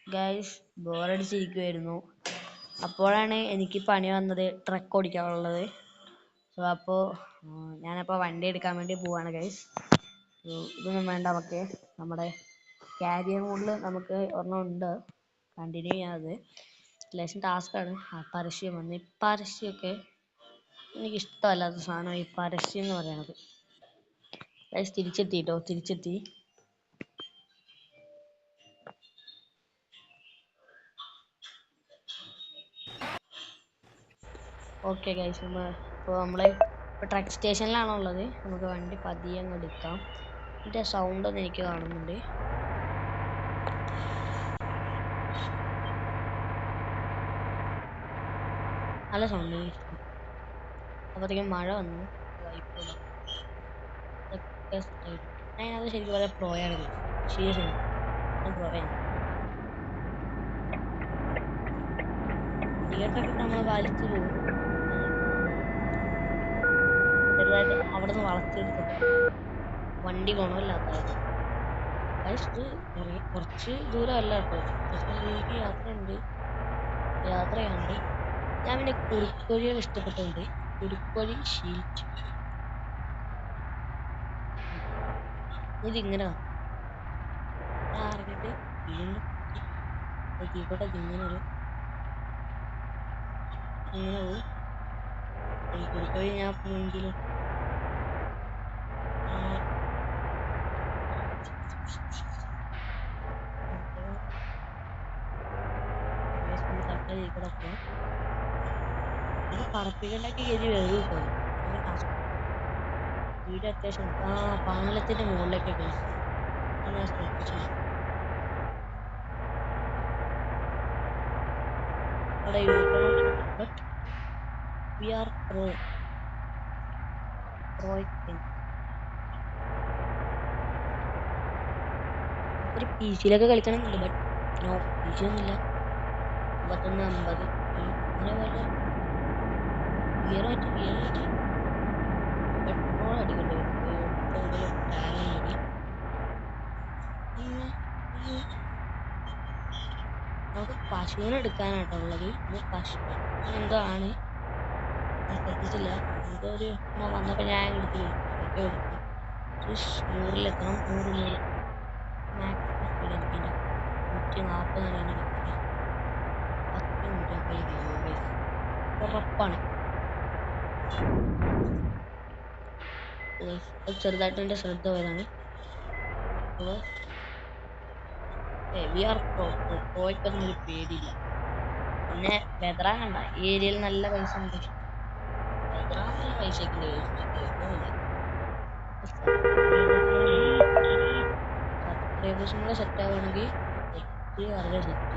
Guys ബോറടിച്ചിരിക്കുമായിരുന്നു. അപ്പോഴാണ് എനിക്ക് പണി വന്നത് ട്രക്ക് ഓടിക്കാനുള്ളത്. സോ അപ്പോൾ ഞാനപ്പോൾ വണ്ടി എടുക്കാൻ വേണ്ടി പോവാണ് ഗൈസ്. ഇതൊന്നും വേണ്ട, നമുക്ക് നമ്മുടെ കാരിയർ മോഡിൽ നമുക്ക് ഒരെണ്ണം ഉണ്ട്, കണ്ടിന്യൂ ചെയ്യാതെ. ലേശം ടാസ്ക്കാണ്. പരസ്യം വന്ന് ഈ പരസ്യമൊക്കെ എനിക്കിഷ്ടമല്ലാത്ത സാധനം, ഈ പരസ്യം എന്ന് പറയുന്നത്. ഗൈസ് തിരിച്ചെത്തി. ഓക്കെ ഗൈസ്, ഇപ്പോൾ ട്രക്ക് സ്റ്റേഷനിലാണോ ഉള്ളത്. നമുക്ക് വണ്ടി പതിയെ അങ്ങ് എടുക്കാം. ഇതിൻ്റെ സൗണ്ട് ഒന്ന് എനിക്ക് കാണുന്നുണ്ട്. നല്ല സൗണ്ട്. അപ്പോഴത്തേക്കും മഴ വന്നു. വൈപ്പില്ല ഞാനത് ശരിക്കും പറയാം പ്രോയാണ്. സീരിയസ് ആണ്, ഞാൻ പ്രോയാണ്. തിയേറ്ററൊക്കെ നമ്മൾ വലിച്ചു പോകും. ചെറുതായിട്ട് അവിടെ നിന്ന് വളച്ചെടുത്തിട്ട് വണ്ടി ഗുണമില്ലാത്തതായിരുന്നു. കുറച്ച് ദൂരമല്ല കേട്ടോ, എനിക്ക് യാത്രയുണ്ട്. ഞാൻ പിന്നെ കുറുക്കോഴികൾ ഇഷ്ടപ്പെട്ടുണ്ട്. കുറുക്കോഴി ഷീറ്റ് ഇതിങ്ങനെ ഇറങ്ങിയിട്ട് വീണ്ടും ഇവിടെ ഇങ്ങനെ പോകും. ഈ കുറുക്കോഴി ഞാൻ എങ്കിലും തക്കാളി ഇവിടെ പോകാം. ഇത് പറപ്പിക്കണ്ടാക്കി കയറി വരും കേട്ടോ. വീട് അത്യാവശ്യം പാലത്തിന്റെ മുകളിലേക്കൊക്കെ ഞാൻ ശ്രദ്ധിച്ചില്ല. അവിടെ ഒരു പി സിയിലൊക്കെ കളിക്കണമെന്നുണ്ട്. ബട്ട് നോ, പി സി ഒന്നുമില്ല. 5150 അതേപോലെ പെട്രോൾ അടിക്കണ്ടേ നമുക്ക് പശുവിനെ എടുക്കാനായിട്ടുള്ളത്. ഇത് പശു എന്തോ ആണ്, ഞാൻ ശ്രദ്ധിച്ചില്ല. ഇതൊരു വന്നപ്പോൾ ഞാൻ എടുത്ത് ഫോട്ടോ എടുത്തു. 100-ലെത്തണം. 100 മാക്സിമം സ്പീഡ് എനിക്കില്ല. 140 ഉറപ്പാണ്. ചെറുതായിട്ട് എൻ്റെ ശ്രദ്ധ വരാണ്. പ്രോയ്ക്കൊന്നും ഒരു പേടിയില്ല. പിന്നെ ബെദ്രാൻ കണ്ട ഏരിയയിൽ നല്ല പൈസ ഉണ്ട്. ബെദ്രാൻ നല്ല പൈസയൊക്കെ സബ്സ്ക്രൈബേഴ്സും കൂടെ സെറ്റ് ആവുകയാണെങ്കിൽ വളരെ സെറ്റ്.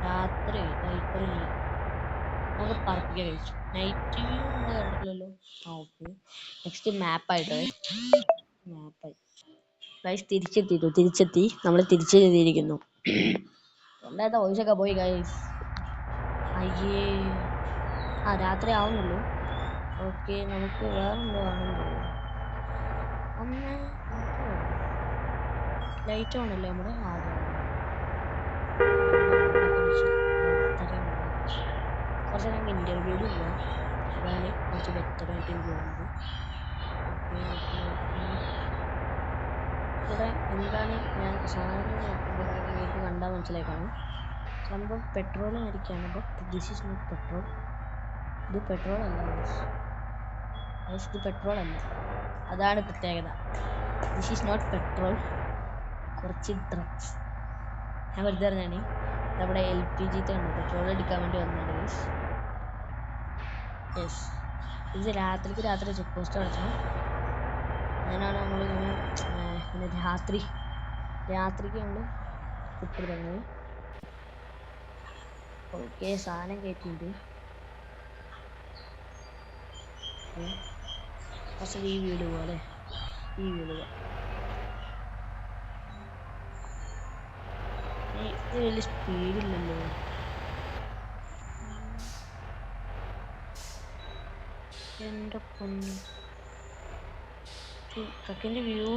രാത്രി നമുക്ക് പറപ്പിക്കാൻ കഴിച്ചു. നൈറ്റ് വ്യൂ നമ്മൾ കണ്ടിട്ടില്ലല്ലോ. ഓക്കെ, നെക്സ്റ്റ് മാപ്പായിട്ട് ഗൈസ് തിരിച്ചെത്തി. നമ്മൾ തിരിച്ചെത്തിയിരിക്കുന്നു. ഉണ്ടായിരുന്ന വോയിസൊക്കെ പോയി ഗൈസ്. അയ്യേ, രാത്രി ആവുന്നുള്ളൂ. ഓക്കെ, നമുക്ക് വേറെന്തോ ആണെന്ന് ഒന്ന് ലൈറ്റ് ഓണല്ലേ നമ്മുടെ കുറച്ച് ഞങ്ങൾക്ക് ഇന്റർവ്യൂവിൽ പോവാം. അതാണ് കുറച്ച് ബെറ്ററായിട്ട് എനിക്ക് തോന്നുന്നത്. ഇവിടെ എന്താണ് ഞാൻ സാധനം ഇവിടെ നിങ്ങൾക്ക് കണ്ടാൽ മനസ്സിലാക്കണം. സംഭവം പെട്രോൾ ആയിരിക്കാണ്. But this is not petrol. ഇത് പെട്രോൾ അല്ല. ഇത് പെട്രോൾ അല്ല, അതാണ് പ്രത്യേകത. This is not petrol. കുറച്ച് ഡ്രഗ്സ് ഞാൻ വെറുതെ പറഞ്ഞാണ്. നമ്മുടെ LPG പെട്രോൾ എടുക്കാൻ വേണ്ടി വന്നിട്ടുണ്ട്. യെസ്, ഇത് രാത്രി ചെക്ക് പോസ്റ്റ് അടച്ചണം. അതിനാണ് നമ്മളിങ്ങനെ രാത്രിക്ക് നമ്മൾ കുപ്പെടുക്കുന്നത്. ഓക്കെ, സാധനം കയറ്റിണ്ട്. പക്ഷേ ഈ വീട് പോലെ ഇത് വലിയ സ്പീഡില്ലല്ലോ. എൻ്റെ പൊന്നു ട്രക്കിൻ്റെ വ്യൂ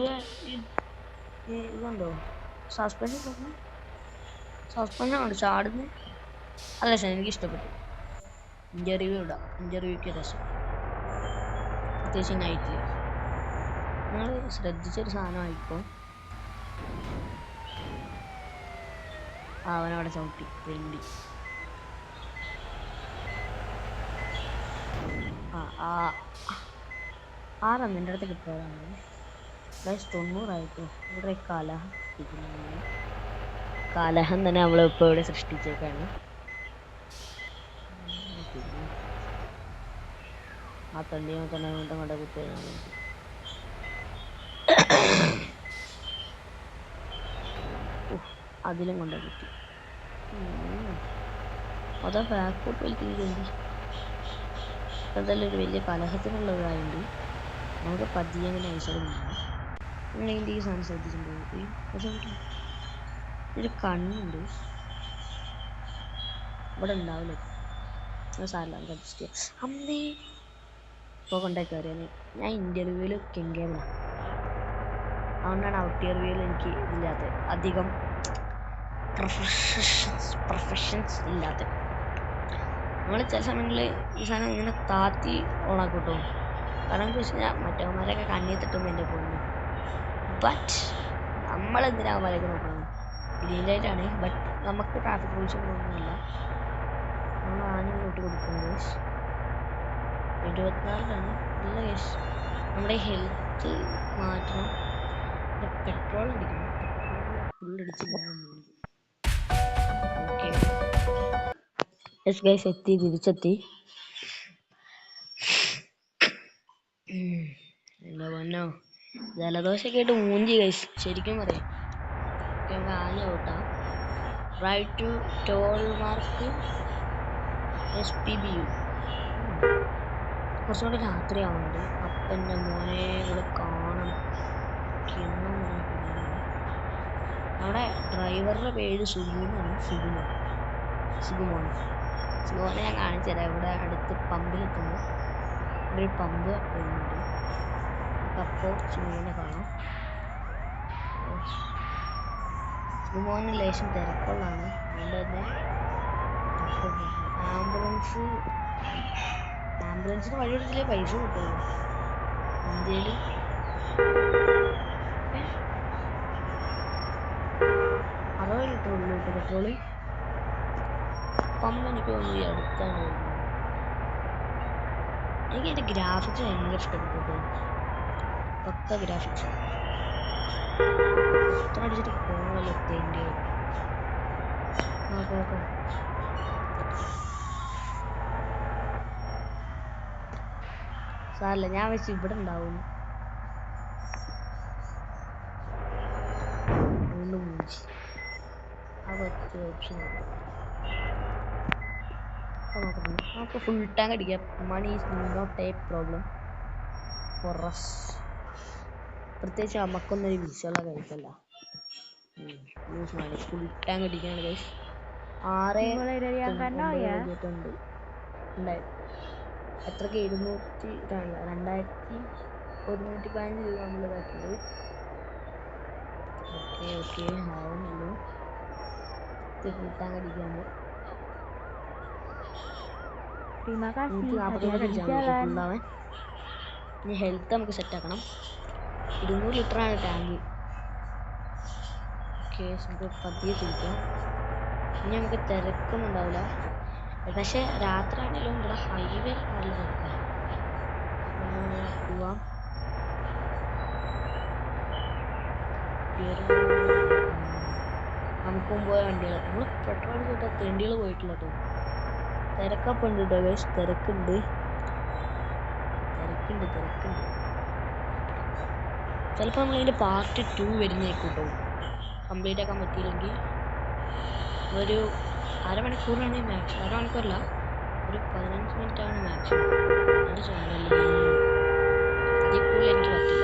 ഇതുണ്ടോ സസ്പെൻഷൻ സസ്പെൻഷൻ ഉണ്ട് ചാടുന്നേ അല്ല രസം എനിക്ക് ഇഷ്ടപ്പെട്ടു. ഇന്റർവ്യൂ ഇടാം, ഇന്റർവ്യൂക്ക് രസം, പ്രത്യേകിച്ച് നൈറ്റിൽ. നിങ്ങൾ ശ്രദ്ധിച്ചൊരു സാധനമായിരിക്കും. അവനവിടെ ചവിട്ടി വെണ്ടി. ആറാ നിൻ്റെ അടുത്ത് കിട്ടിയതാണ്. 90 ആയിട്ടോ. ഇവിടെ കലഹം സൃഷ്ടിക്കുന്നതാണ്. കലഹം തന്നെ നമ്മളിപ്പോൾ ഇവിടെ സൃഷ്ടിച്ചേക്കാണ്. ആ തണ്ണിയോ തന്നെ വീണ്ടും കണ്ട കുത്തിയാണ്. അതിലും കൊണ്ട കുത്തി. അതാ ബാക്കോട്ട് വലിക്കുന്നില്ല. എന്തായാലും ഒരു വലിയ കലഹത്തിനുള്ളതായുണ്ട്. നമുക്ക് പതിയെ അങ്ങനെ ഐശ്വര്യം വേണം. നിങ്ങളതിൻ്റെ ഈ സാധനം ശ്രദ്ധിച്ചിട്ടുണ്ടോ? പക്ഷെ ഒരു കണ്ണുണ്ട് ഇവിടെ ഉണ്ടാവില്ല. സാറില്ല, നമുക്ക് അഡ്ജസ്റ്റ് ചെയ്യാം. അമ്മേ ഇപ്പോൾ കൊണ്ടായി കയറിയാണ്. ഞാൻ ഇൻ്റർവ്യൂവിൽ കെങ്കേമനാണ്, അതുകൊണ്ടാണ് ഔട്ട് ഇൻ്റർവ്യൂവിൽ എനിക്ക് ഇതില്ലാത്ത അധികം പ്രൊഫഷൻസ് ഇല്ലാത്ത. നമ്മൾ ചില സമയങ്ങളിൽ ഈ സാധനം ഇങ്ങനെ താത്തി ഓണാക്കൂട്ടോ. കാരണം എന്താ വെച്ച് കഴിഞ്ഞാൽ മറ്റവന്മാരൊക്കെ കണ്ണിൽ തട്ടുമ്പോൾ എൻ്റെ പോകുന്നു. ബട്ട് നമ്മളെന്തിനാ അവന്മാരൊക്കെ നോക്കണം? ഗ്രീൻ ലൈറ്റാണ്, ബട്ട് നമുക്ക് ട്രാഫിക് റൂൾസ് ഒന്നുമില്ല. നമ്മൾ ആദ്യം വിട്ട് കൊടുക്കുന്നത് 24-ലാണ്. നല്ല കേസ് നമ്മുടെ ഹെൽത്ത് മാറ്റണം. പെട്രോൾ അടിക്കണം. പെട്രോൾ ഫുള്ളടിച്ച് പോകുന്നു. ഓക്കെ യെസ് ഗൈസ്, തിരിച്ചെത്തി. എന്താ പൊന്നോ, ജലദോഷമൊക്കെ ആയിട്ട് മൂഞ്ചി ഗൈസ്, ശരിക്കും പറയാം. നമുക്ക് ആഞ്ഞ കൂട്ടാം. Right to toll mark SPBU. കുറച്ചുകൂടി രാത്രി ആവുന്നുണ്ട്. അപ്പൻ്റെ മോനെ ഇവിടെ കാണണം. നമ്മുടെ ഡ്രൈവറുടെ പേര് സുഗുനാണ്. സുഗുമോനെ ഞാൻ കാണിച്ചു തരാം. ഇവിടെ അടുത്ത് പമ്പിലെത്തുമ്പോൾ ഇവിടെ ഒരു പമ്പ് വരുന്നുണ്ട്. അപ്പോൾ സുഗുമോനെ കാണാം. സുഗുമോന് ലേശം തിരക്കുള്ളതാണ്, അതുകൊണ്ട് തന്നെ ആംബുലൻസിന് വഴി കൊടുത്തില്ലേ പൈസ കിട്ടുള്ളൂ. ഇന്ത്യയിൽ 60 ലിറ്റർ ഉള്ളൂ കേട്ടോ പെട്രോള്. പമ്പ് എനിക്ക് തോന്നുന്നു ഈ അടുത്താണ് വരുന്നത്. എനിക്ക് എൻ്റെ ഗ്രാഫിക്സ് ഭയങ്കര ഇഷ്ടപ്പെട്ടു കേട്ടോ. പക്ക ഗ്രാഫിക്സ്. എത്ര അടിച്ചിട്ട് പോകണമല്ലോ എത്തേണ്ടി. ഓക്കെ സാറല്ല, ഞാൻ വെച്ച് ഇവിടെ ഉണ്ടാവും. വീണ്ടും മൂഞ്ചി. ആ പറ്റിയ ഓപ്ഷൻ നമുക്ക് ഫുൾ ടാങ്ക് അടിക്കാം. Money is not a problem for us. പ്രത്യേകിച്ച് നമുക്കൊന്നൊരു വിഷയമുള്ള കഴിച്ചല്ല. യൂസ് മണി ഫുൾ ടാങ്ക് അടിക്കാണ് ഗൈസ്. 6.9 ഉണ്ടായി. എത്രക്ക് 2115 രൂപ നമ്മൾ ഇതാക്കിയത്. ഓക്കെ ആവുന്നുള്ളൂ. ഫുൾ ടാങ്ക് അടിക്കുമ്പോൾ 145 ഫുള്ളാവാൻ. ഇനി ഹെൽത്ത് നമുക്ക് സെറ്റ് ആക്കണം. 200 ലിറ്ററാണ് ടാങ്ക്. ഓക്കെ, നമുക്ക് പതിയെ തിരിക്കാം. ഇനി നമുക്ക് തിരക്കൊന്നും ഉണ്ടാവില്ല. പക്ഷെ രാത്രി ആണെങ്കിലും ഇവിടെ ഹൈവേ നല്ല തിരക്കാണ്. പോവാം. നമുക്കും പോയ വണ്ടികൾ നമ്മൾ പെട്രോൾ അടിച്ചിട്ട് തെണ്ടികൾ പോയിട്ടില്ല കേട്ടോ. തിരക്കപ്പം ഉണ്ട് കേട്ടോ ഗൈസ്, തിരക്കുണ്ട്. ചിലപ്പോൾ നമ്മളിതിൻ്റെ പാർട്ട് 2 വരുന്നേക്കും കേട്ടോ. കംപ്ലീറ്റ് ആക്കാൻ പറ്റിയില്ലെങ്കിൽ ഒരു അരമണിക്കൂറാണ് മാക്സിമം. അരമണിക്കൂറല്ല, ഒരു 15 മിനിറ്റാണ് മാക്സിമം എൻ്റെ ചാനലിൽ. അതിൽ കൂടുതൽ എനിക്ക് പറ്റില്ല,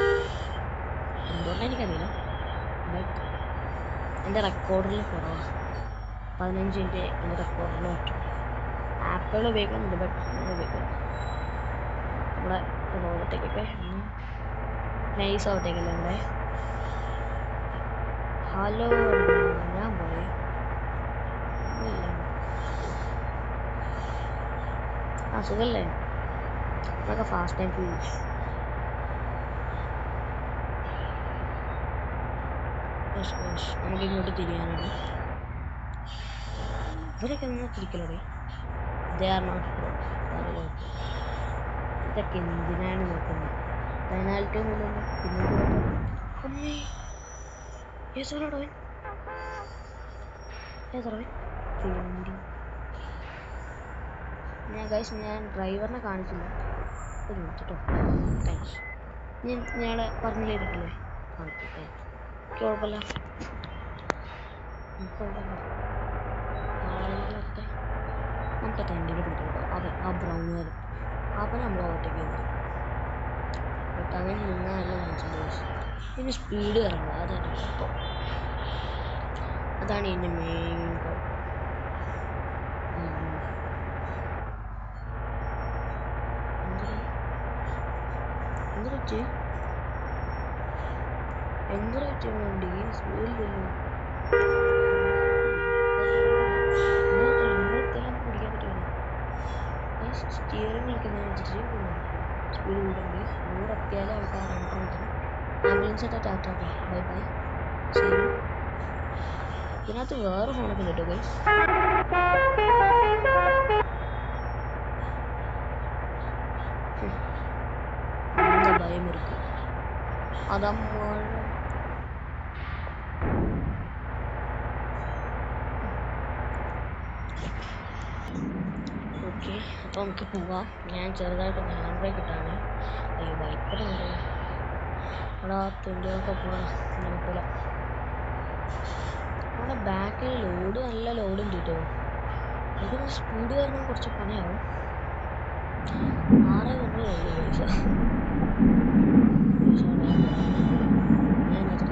എന്തുകൊണ്ടാണ് എനിക്കറിയില്ല. ബട്ട് എൻ്റെ റെക്കോർഡിൽ കുറവാണ്. 15 മിനിറ്റ് എൻ്റെ റെക്കോർഡിൽ പറ്റും. ആപ്പുകൾ ഉപയോഗിക്കുന്നുണ്ട്, ബട്ട് ഞാൻ ഉപയോഗിക്കില്ല. നമ്മുടെ ഓവർടേക്കൊക്കെ നൈസ് ഓവർടേക്കല്ലേ നമ്മുടെ. ഹലോ ഞാൻ പോയി ഒന്നുമില്ല. ആ സുഖല്ലേ? നമ്മളൊക്കെ ഫാസ്റ്റ് ആൻഡ് ഫ്യൂരിയസ്. നമുക്ക് ഇങ്ങോട്ട് തിരിയാനാണ്. ഇവരൊക്കെ എന്നാ തിരിക്കലോടെ? They are not pro. വേറെ കുഴപ്പമില്ല. ഇതൊക്കെ എന്തിനാണ് നോക്കുന്നത്? പെനാൽറ്റി ഒന്നുമില്ലല്ലോ. പിന്നോട്ട് പോകാൻ അമ്മേ ഏതോടവൻ ഏതോടവൻ വേണ്ടി ഞാൻ ഡ്രൈവറിനെ കാണിച്ചില്ല. ഒരു മിനിറ്റ് കേട്ടോ. താങ്ക്സ്. ഞാളെ പറഞ്ഞില്ലേ ഇരിക്കില്ലേ? Okay thanks. കുഴപ്പമില്ല, കുഴപ്പമില്ല. ആളുകളൊക്കെ നമുക്ക് തെണ്ടിനെ പിടിക്കും കേട്ടോ. അവൻ ആ ബ്രൗണുകാരൻ അവനെ നമ്മൾ ഓവർടേക്ക് ചെയ്തിരിക്കും. ബട്ട് അവൻ മുങ്ങാനല്ല കാണിച്ചിട്ടുണ്ട്. ഇനി സ്പീഡ് കയറണ്ട, അതാണ് കുഴപ്പം. അതാണ് ഇതിൻ്റെ മെയിൻ കുഴപ്പം. എന്തൊരു പറ്റി വണ്ടി സ്പീഡിലല്ലോ. നിങ്ങൾക്കെല്ലാം പിടിക്കാൻ പറ്റുമോ? സ്റ്റിയറിംഗ് കളിക്കുന്നതിനനുസരിച്ച് സ്പീഡ് കൂടുന്നുണ്ട്. 100 എത്തിയാലേ നമുക്ക് ആ റൺ കിട്ടും. Ambulance Tata bye bye. ഇതിനകത്ത് വേറെ ഫോണൊക്കെ ഉണ്ട് കേട്ടോ ഗൈസ്. എന്താ ഭയം ഇருக்கு. അതാ മഴ. ഓക്കെ, അപ്പോൾ നമുക്ക് പോവാം. ഞാൻ ചെറുതായിട്ടൊന്ന് ഹാൻഡ് ബ്രേക്ക് ഇട്ടാണ്. അയ്യോ വൈപ്പറുണ്ട്. എടാ തെണ്ടികൾക്ക് പോകണം. നമുക്കില്ല. നമ്മുടെ ബാക്കിൽ ലോഡ് നല്ല ലോഡ് ഉണ്ട് കേട്ടോ. എനിക്കൊന്ന് സ്പീഡ് കാരണം കുറച്ച് പണിയാവും. 600 ഉള്ളൂ പൈസ. ഞാൻ നമുക്ക്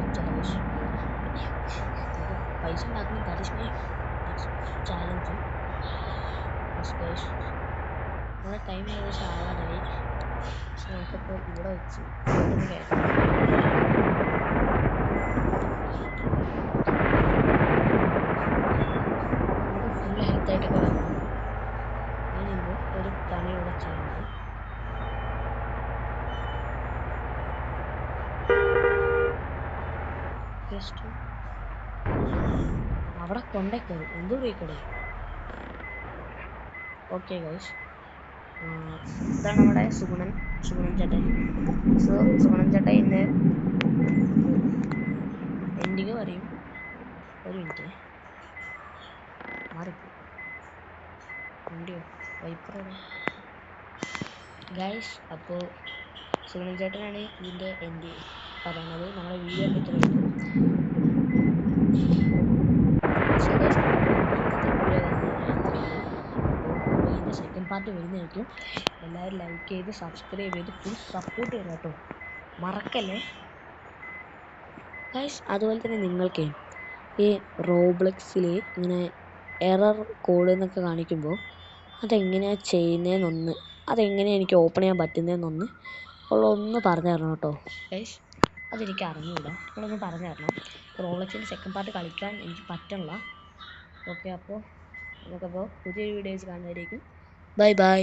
പൈസ ഉണ്ടാക്കണം. That is my next challenge. നമ്മുടെ ടൈം ഏകദേശം ആവാനായി. പക്ഷെ നമുക്കിപ്പോൾ ഇവിടെ വെച്ച് കേൾക്കാം. നമുക്ക് ഫുൾ ഹെൽത്തായിട്ടൊക്കെ വരണം. അതിന് ഒരു പണി ഇവിടെ ചെയ്യുന്നുണ്ട്. അവിടെ കൊണ്ടേക്കോളൂ. എന്ത് ബ്രേക്കടേ? ഓക്കെ ഗൈസ്, ഇതാണ് നമ്മുടെ സുഗുണൻ ചേട്ടൻ. സുഗുണൻ ചേട്ടൻ ഇന്ന് എൻഡിങ് പറയും. ഒരു മിനിറ്റ് മാറിപ്പോയി വണ്ടിയോ വൈപ്പറോടെ ഗൈസ്. അപ്പോൾ സുഗുണൻ ചേട്ടനാണ് ഇതിൻ്റെ എൻഡ് പറയണത്. നമ്മുടെ വീഡിയോ ഒക്കെ ഇത്ര ഉള്ളൂ. അപ്പോൾ ഇതിൻ്റെ സെക്കൻഡ് പാർട്ട് വരുന്നതായിരിക്കും. എല്ലാവരും ലൈക്ക് ചെയ്ത് സബ്സ്ക്രൈബ് ചെയ്ത് ഫുൾ സപ്പോർട്ട് ചെയ്യണം കേട്ടോ, മറക്കല്ലേ ഗൈസ്. അതുപോലെ തന്നെ നിങ്ങൾക്ക് ഈ റോബ്ലക്സിൽ ഇങ്ങനെ എറർ കോഡ് എന്നൊക്കെ കാണിക്കുമ്പോൾ അതെങ്ങനെയാണ് ചെയ്യുന്നതെന്നൊന്ന്, അതെങ്ങനെയാണ് എനിക്ക് ഓപ്പൺ ചെയ്യാൻ പറ്റുന്നതെന്നൊന്ന് ഒന്ന് പറഞ്ഞു തരണം കേട്ടോ ഗൈസ്. അതെനിക്ക് അറിഞ്ഞൂടാ, നിങ്ങളൊന്ന് പറഞ്ഞു തരണം. റോബ്ലക്സിൻ്റെ സെക്കൻഡ് പാർട്ട് കളിക്കാൻ എനിക്ക് പറ്റണില്ല. ഓക്കെ, അപ്പോൾ നമുക്കപ്പോൾ പുതിയൊരു വീഡിയോസ് കാണുന്നതായിരിക്കും. Bye bye.